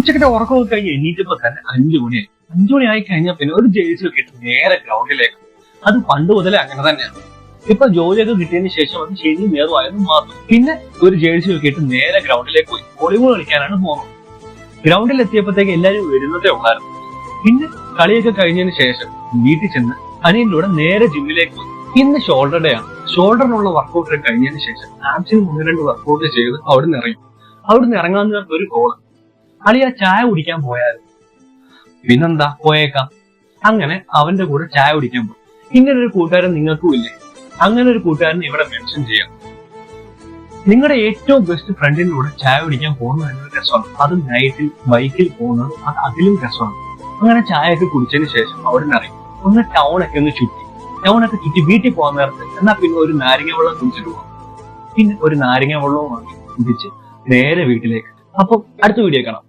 ഉച്ചക്കത്തെ ഉറക്കമൊക്കെ കഴിഞ്ഞ് എണീറ്റപ്പോ തന്നെ 5 മണിയായി. 5 മണി ആയി കഴിഞ്ഞാൽ പിന്നെ ഒരു ജേഴ്സി ഒക്കെ ഇട്ട് നേരെ ഗ്രൗണ്ടിലേക്ക്. അത് പണ്ട് മുതലേ അങ്ങനെ തന്നെയാണ്. ഇപ്പൊ ജോലിയൊക്കെ കിട്ടിയതിന് ശേഷം അത് ശരിയും നേർവായെന്ന് മാത്രം. പിന്നെ ഒരു ജേഴ്സി ഒക്കെ ഇട്ട് നേരെ ഗ്രൗണ്ടിലേക്ക് പോയി വോളിബോൾ കളിക്കാനാണ് പോകുന്നത്. ഗ്രൗണ്ടിൽ എത്തിയപ്പോഴത്തേക്ക് എല്ലാവരും വരുന്നതേ ഉള്ളായിരുന്നു. പിന്നെ കളിയൊക്കെ കഴിഞ്ഞതിന് ശേഷം വീട്ടിൽ ചെന്ന് അനിയനിലൂടെ നേരെ ജിമ്മിലേക്ക് പോയി. ഇന്ന് ഷോൾഡർ ഡേ ആണ്. ഷോൾഡറിനുള്ള വർക്കൗട്ട് കഴിഞ്ഞതിന് ശേഷം ആപ്സിന് 1-2 വർക്കൗട്ട് ചെയ്ത് അവിടുന്ന് ഇറങ്ങി. അവിടുന്ന് ഇറങ്ങാൻ നേരത്തെ ഒരു കോള്, അളിയ ചായ കുടിക്കാൻ പോയാലും. പിന്നെന്താ, പോയേക്കാം. അങ്ങനെ അവന്റെ കൂടെ ചായ കുടിക്കാൻ പോയി. ഇങ്ങനെ ഒരു കൂട്ടുകാരൻ നിങ്ങൾക്കും ഇല്ലേ? അങ്ങനെ ഒരു കൂട്ടുകാരൻ ഇവിടെ മെൻഷൻ ചെയ്യാം. നിങ്ങളുടെ ഏറ്റവും ബെസ്റ്റ് ഫ്രണ്ടിന്റെ കൂടെ ചായ കുടിക്കാൻ പോകുന്നത് എന്നൊരു രസമാണ്. അത് നൈറ്റിൽ ബൈക്കിൽ പോകുന്നത് അത് അതിലും രസമാണ്. അങ്ങനെ ചായയൊക്കെ കുടിച്ചതിന് ശേഷം അവിടെ ഇറങ്ങി ഒന്ന് ടൗണൊക്കെ ഒന്ന് ചുറ്റി. ടൗണൊക്കെ ചുറ്റി വീട്ടിൽ പോകാൻ നേരത്തെ എന്നാ പിന്നെ ഒരു നാരങ്ങ വെള്ളം കുടിച്ചിട്ട് പോകാം. പിന്നെ ഒരു നാരങ്ങ വെള്ളവും വാങ്ങി കുടിച്ച് നേരെ വീട്ടിലേക്ക്. അപ്പം അടുത്ത വീഡിയോ കാണാം.